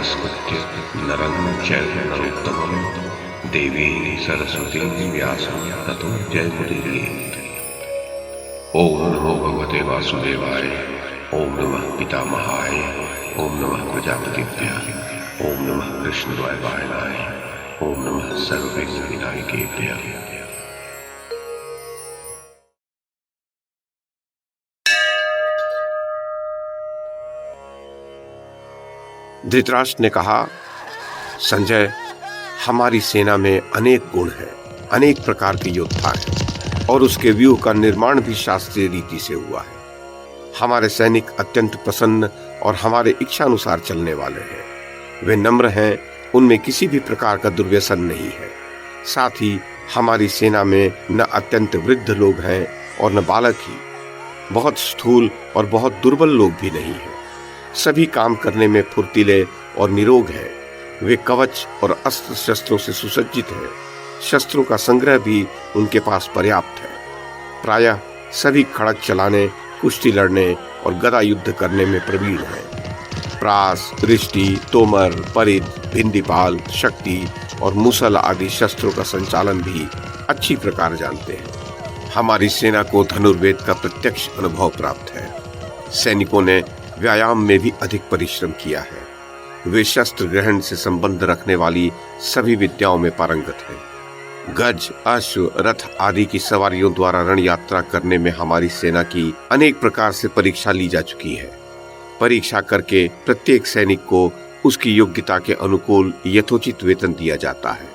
नमस्कृत्य नरं चैव नरोत्तमं देवीं सरस्वतीं व्यासं ततो जयमुदीरयेत्। ओम नमो भगवते वासुदेवाय। ओम नमः पितामहाय। ओम नमः प्रजापतिभ्यः। ओम नमः कृष्णद्वैपायनाय। ओम नमः सर्वविघ्नविनायकेभ्यः। धृतराष्ट्र ने कहा, संजय, हमारी सेना में अनेक गुण हैं, अनेक प्रकार के योद्धा हैं और उसके व्यूह का निर्माण भी शास्त्रीय रीति से हुआ है। हमारे सैनिक अत्यंत प्रसन्न और हमारे इच्छानुसार चलने वाले हैं। वे नम्र हैं, उनमें किसी भी प्रकार का दुर्व्यसन नहीं है। साथ ही हमारी सेना में न अत्यंत वृद्ध लोग हैं और न बालक ही। बहुत स्थूल और बहुत दुर्बल लोग भी नहीं हैं। सभी काम करने में फुर्तीले और निरोग हैं। वे कवच और अस्त्र शस्त्रों से सुसज्जित हैं। शस्त्रों का संग्रह भी उनके पास पर्याप्त है। प्रायः सभी खड़ग चलाने, कुश्ती लड़ने और गदा युद्ध करने में प्रवीण हैं। प्रास, दृष्टि, तोमर, परिध, भिंदीपाल, शक्ति और मुसल आदि शस्त्रों का संचालन भी अच्छी प्रकार जानते हैं। हमारी सेना को धनुर्वेद का प्रत्यक्ष अनुभव प्राप्त है। सैनिकों ने व्यायाम में भी अधिक परिश्रम किया है। वे शस्त्र ग्रहण से संबंध रखने वाली सभी विद्याओं में पारंगत हैं। गज, अश्व, रथ आदि की सवारियों द्वारा रण यात्रा करने में हमारी सेना की अनेक प्रकार से परीक्षा ली जा चुकी है। परीक्षा करके प्रत्येक सैनिक को उसकी योग्यता के अनुकूल यथोचित वेतन दिया जाता है।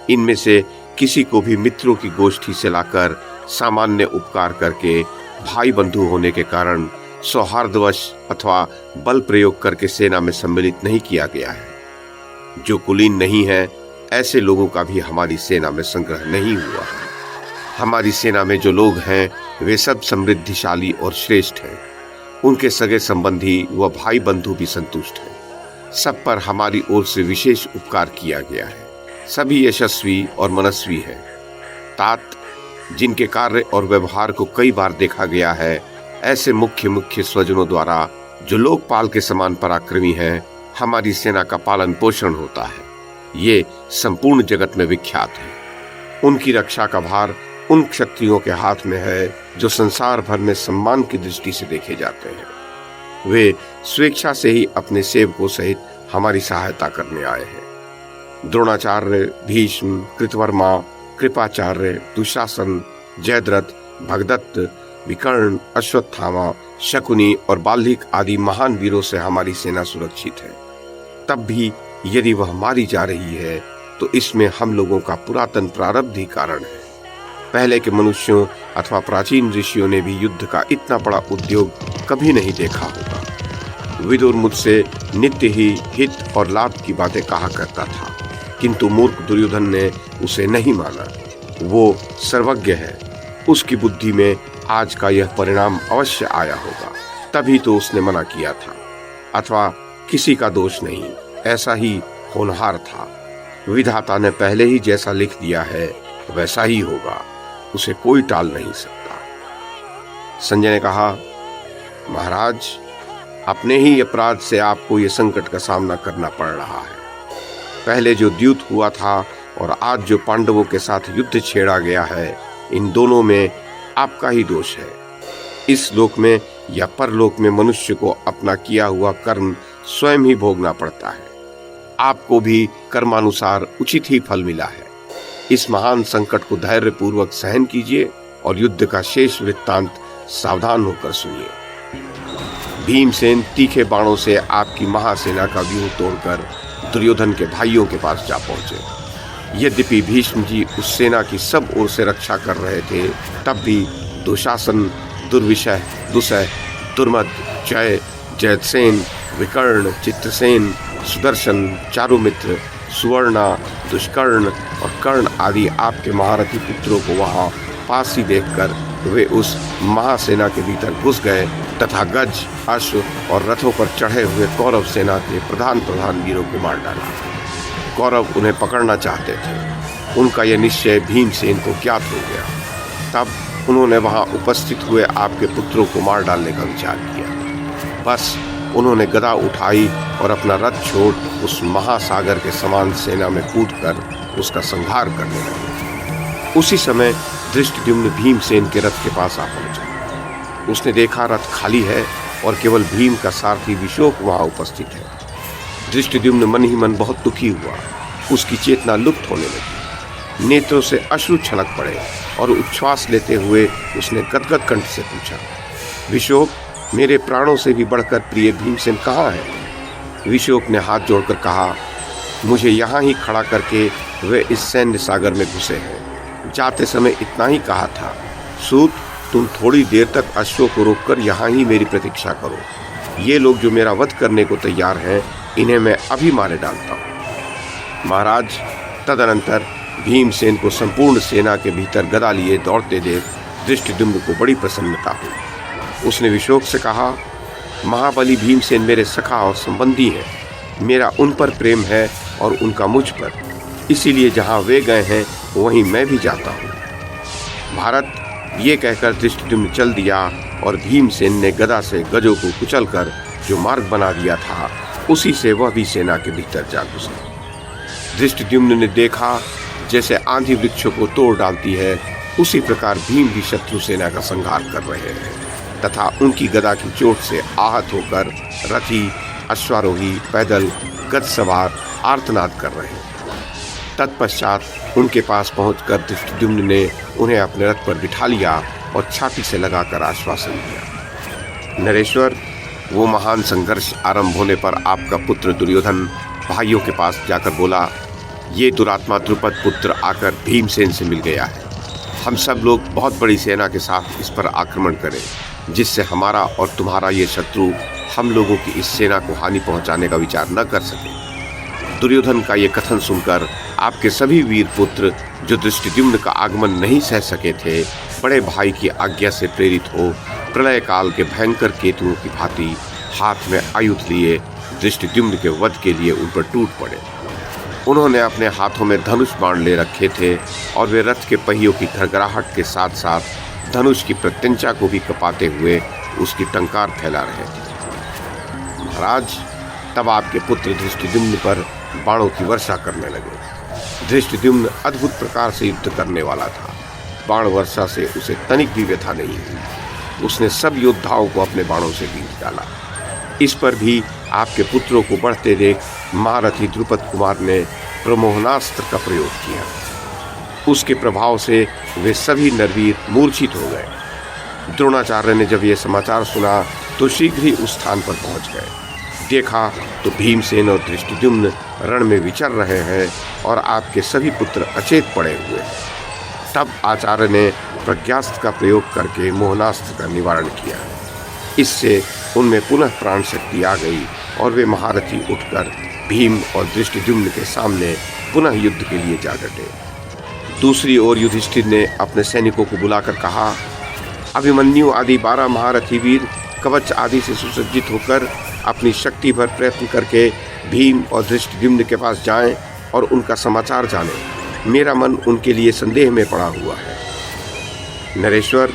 इनमें से किसी को भी मित्रों की गोष्ठी से लाकर सामान्य उपकार करके, भाई बंधु होने के कारण सौहार्दवश अथवा बल प्रयोग करके सेना में सम्मिलित नहीं किया गया है। जो कुलीन नहीं है, ऐसे लोगों का भी हमारी सेना में संग्रह नहीं हुआ है। हमारी सेना में जो लोग हैं वे सब समृद्धिशाली और श्रेष्ठ हैं। उनके सगे संबंधी व भाई बंधु भी संतुष्ट हैं। सब पर हमारी ओर से विशेष उपकार किया गया है। सभी यशस्वी और मनस्वी हैं। तात, जिनके कार्य और व्यवहार को कई बार देखा गया है, ऐसे मुख्य स्वजनों द्वारा जो लोकपाल के समान पराक्रमी हैं, हमारी सेना का पालन पोषण होता है। ये संपूर्ण जगत में विख्यात है। उनकी रक्षा का भार उन क्षत्रियों के हाथ में है जो संसार भर में सम्मान की दृष्टि से देखे जाते हैं। वे स्वेच्छा से ही अपने सेवकों सहित हमारी सहायता करने आए हैं। द्रोणाचार्य, भीष्म, कृतवर्मा, कृपाचार्य, दुशासन, जयद्रथ, भगदत्त, विकर्ण, अश्वत्थामा, शकुनी और बाल्हिक आदि महान वीरों से हमारी सेना सुरक्षित है। तब भी यदि वह मारी जा रही है तो इसमें हम लोगों का पुरातन प्रारब्ध ही कारण है। पहले के मनुष्यों अथवा प्राचीन ऋषियों ने भी युद्ध का इतना बड़ा उद्योग कभी नहीं देखा होगा। विदुर मुझसे नित्य ही हित और लाभ की बातें कहा करता था, किंतु मूर्ख दुर्योधन ने उसे नहीं माना। वो सर्वज्ञ है, उसकी बुद्धि में आज का यह परिणाम अवश्य आया होगा, तभी तो उसने मना किया था। अथवा किसी का दोष नहीं, ऐसा ही होनहार था। विधाता ने पहले ही जैसा लिख दिया है वैसा ही होगा, उसे कोई टाल नहीं सकता। संजय ने कहा, महाराज, अपने ही अपराध से आपको यह संकट का सामना करना पड़ रहा है। पहले जो द्यूत हुआ था और आज जो पांडवों के साथ युद्ध छेड़ा गया है, इन दोनों में आपका ही दोष है। इस लोक में या परलोक में मनुष्य को अपना किया हुआ कर्म स्वयं ही भोगना पड़ता है। आपको भी कर्मानुसार उचित ही फल मिला है। इस महान संकट को धैर्य पूर्वक सहन कीजिए और युद्ध का शेष वृत्तांत सावधान होकर सुनिए। भीमसेन तीखे बाणों से आपकी महासेना का व्यूह तोड़कर दुर्योधन के भाइयों के पास जा पहुंचे। यद्यपि भीष्म जी उस सेना की सब ओर से रक्षा कर रहे थे, तब भी दुशासन, दुर्विशह, दुसह, दुर्मद, जय, जयसेन, विकर्ण, चित्रसेन, सुदर्शन, चारुमित्र, सुवर्णा, दुष्कर्ण और कर्ण आदि आपके महारथी पुत्रों को वहां पास ही देखकर वे उस महासेना के भीतर घुस गए तथा गज, अश्व और रथों पर चढ़े हुए कौरव सेना के प्रधान वीरों को मार डाला। कौरव उन्हें पकड़ना चाहते थे। उनका यह निश्चय भीमसेन को ज्ञात हो गया। तब उन्होंने वहां उपस्थित हुए आपके पुत्रों को मार डालने का विचार किया। बस उन्होंने गदा उठाई और अपना रथ छोड़ उस महासागर के समान सेना में कूदकर उसका संहार करने लगे। उसी समय धृष्टद्युम्न भीमसेन के रथ के पास आ पहुंचा। उसने देखा रथ खाली है और केवल भीम का सारथी विशोक वहां उपस्थित है। धृष्टद्युम्न मन ही मन बहुत दुखी हुआ। उसकी चेतना लुप्त होने लगी। नेत्रों से अश्रु छलक पड़े और उच्छ्वास लेते हुए उसने गदगद कंठ से पूछा, विशोक, मेरे प्राणों से भी बढ़कर प्रिय भीमसेन कहाँ है? विशोक ने हाथ जोड़कर कहा, मुझे यहाँ ही खड़ा करके वे इस सैन्य सागर में घुसे हैं। जाते समय इतना ही कहा था, सूत, तुम थोड़ी देर तक अश्वों को रोककर यहाँ ही मेरी प्रतीक्षा करो। ये लोग जो मेरा वध करने को तैयार हैं, इन्हें मैं अभी मारे डालता हूँ। महाराज, तदनंतर भीमसेन को संपूर्ण सेना के भीतर गदा लिए दौड़ते देख धृष्टद्युम्न को बड़ी प्रसन्नता हुई। उसने विशोक से कहा, महाबली भीमसेन मेरे सखा और संबंधी हैं। मेरा उन पर प्रेम है और उनका मुझ पर, इसीलिए जहाँ वे गए हैं वहीं मैं भी जाता हूँ। भारत, ये कहकर धृष्टद्युम्न चल दिया और भीमसेन ने गदा से गजों को कुचलकर जो मार्ग बना दिया था, उसी से वह भी सेना के भीतर जा घुसा। धृष्टद्युम्न ने देखा जैसे आंधी वृक्षों को तोड़ डालती है, उसी प्रकार भीम भी शत्रु सेना का संहार कर रहे हैं तथा उनकी गदा की चोट से आहत होकर रथी, अश्वारोही, पैदल, गद सवार आर्तनाद कर रहे हैं। तत्पश्चात उनके पहुंच पहुंचकर धृष्टद्युम्न ने उन्हें अपने रथ पर बिठा लिया और छाती से लगाकर आश्वासन दिया। नरेश्वर, वो महान संघर्ष आरंभ होने पर आपका पुत्र दुर्योधन भाइयों के पास जाकर बोला, ये दुरात्मा द्रुपद पुत्र आकर भीमसेन से मिल गया है। हम सब लोग बहुत बड़ी सेना के साथ इस पर आक्रमण करें, जिससे हमारा और तुम्हारा ये शत्रु हम लोगों की इस सेना को हानि पहुंचाने का विचार न कर सके। दुर्योधन का ये कथन सुनकर आपके सभी वीर पुत्र जो धृष्टद्युम्न का आगमन नहीं सह सके थे, बड़े भाई की आज्ञा से प्रेरित हो प्रलय काल के भयंकर केतुओं की भांति हाथ में आयुध लिए धृष्टद्युम्न के वध के लिए उन पर टूट पड़े। उन्होंने अपने हाथों में धनुष बाण ले रखे थे और वे रथ के पहियों की घरघराहट के साथ साथ धनुष की प्रत्यंचा को भी कपाते हुए उसकी टंकार फैला रहे थे। महाराज, तब आपके पुत्र धृष्टद्युम्न पर बाणों की वर्षा करने लगे। धृष्टद्युम्न अद्भुत प्रकार से युद्ध करने वाला था। बाण वर्षा से उसे तनिक भी व्यथा नहीं हुई। उसने सब योद्धाओं को अपने बाणों से बींच डाला। इस पर भी आपके पुत्रों को बढ़ते देख महारथी द्रुपद कुमार ने प्रमोहनास्त्र का प्रयोग किया। उसके प्रभाव से वे सभी नरवीर मूर्छित हो गए। द्रोणाचार्य ने जब यह समाचार सुना तो शीघ्र ही उस स्थान पर पहुंच गए। देखा तो भीमसेन और धृष्टद्युम्न रण में विचर रहे हैं और आपके सभी पुत्र अचेत पड़े हुए हैं। तब आचार्य ने प्रज्ञास्त्र का प्रयोग करके मोहनास्त्र का निवारण किया। इससे उनमें पुनः प्राण शक्ति आ गई और वे महारथी उठकर भीम और धृष्टद्युम्न के सामने पुनः युद्ध के लिए जा डटे। दूसरी ओर युधिष्ठिर ने अपने सैनिकों को बुलाकर कहा, अभिमन्यु आदि 12 महारथी वीर कवच आदि से सुसज्जित होकर अपनी शक्ति भर प्रयत्न करके भीम और धृष्टद्युम्न के पास जाएं और उनका समाचार जानें। मेरा मन उनके लिए संदेह में पड़ा हुआ है। नरेश्वर,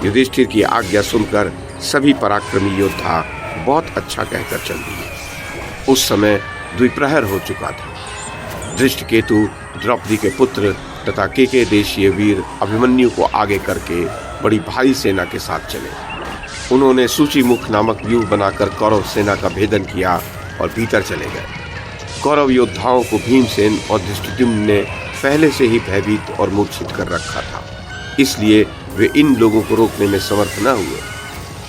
युधिष्ठिर की आज्ञा सुनकर सभी पराक्रमी योद्धा बहुत अच्छा कहकर चल दिए। उस समय द्विप्रहर हो चुका था। धृष्टकेतु द्रौपदी के पुत्र तथा केके देशीय वीर अभिमन्यु को आगे करके बड़ी भारी सेना के साथ चले। उन्होंने सूचीमुख नामक व्यूह बनाकर कौरव सेना का भेदन किया और भीतर चले गए। कौरव योद्धाओं को भीमसेन और धृष्टद्युम्न ने पहले से ही भयभीत और मूर्छित कर रखा था, इसलिए वे इन लोगों को रोकने में समर्थ न हुए।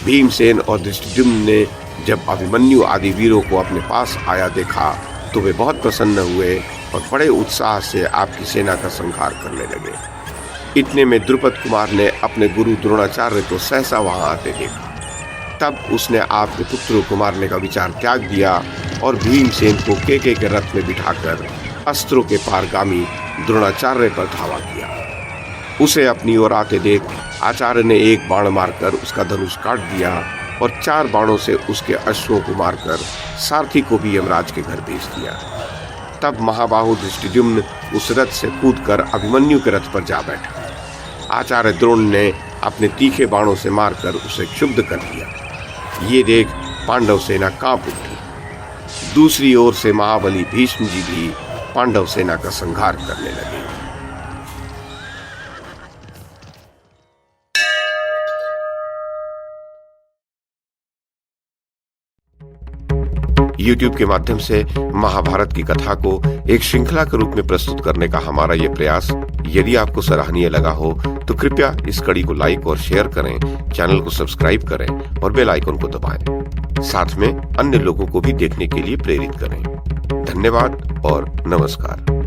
भीमसेन और धृष्टद्युम्न ने जब अभिमन्यु आदि वीरों को अपने पास आया देखा तो वे बहुत प्रसन्न हुए और बड़े उत्साह से आपकी सेना का संहार करने लगे। इतने में द्रुपद कुमार ने अपने गुरु द्रोणाचार्य को सहसा वहां आते देखा। तब उसने आपके पुत्रों को मारने का विचार त्याग दिया और भीमसेन को केके के रथ में बिठाकर अस्त्रों के पारगामी द्रोणाचार्य पर धावा किया। उसे अपनी ओर आते देख आचार्य ने एक बाण मारकर उसका धनुष काट दिया और 4 बाणों से उसके अश्वों को मारकर सारथी को भी यमराज के घर भेज दिया। तब महाबाहु धृष्टद्युम्न उस रथ से कूदकर अभिमन्यु के रथ पर जा बैठा। आचार्य द्रोण ने अपने तीखे बाणों से मारकर उसे क्षुब्ध कर दिया। ये देख पांडव सेना कांप उठी। दूसरी ओर से महाबली भीष्म जी भी पांडव सेना का संहार करने लगे। YouTube के माध्यम से महाभारत की कथा को एक श्रृंखला के रूप में प्रस्तुत करने का हमारा ये प्रयास यदि आपको सराहनीय लगा हो तो कृपया इस कड़ी को लाइक और शेयर करें, चैनल को सब्सक्राइब करें और बेल आइकन को दबाएं। साथ में अन्य लोगों को भी देखने के लिए प्रेरित करें। धन्यवाद और नमस्कार।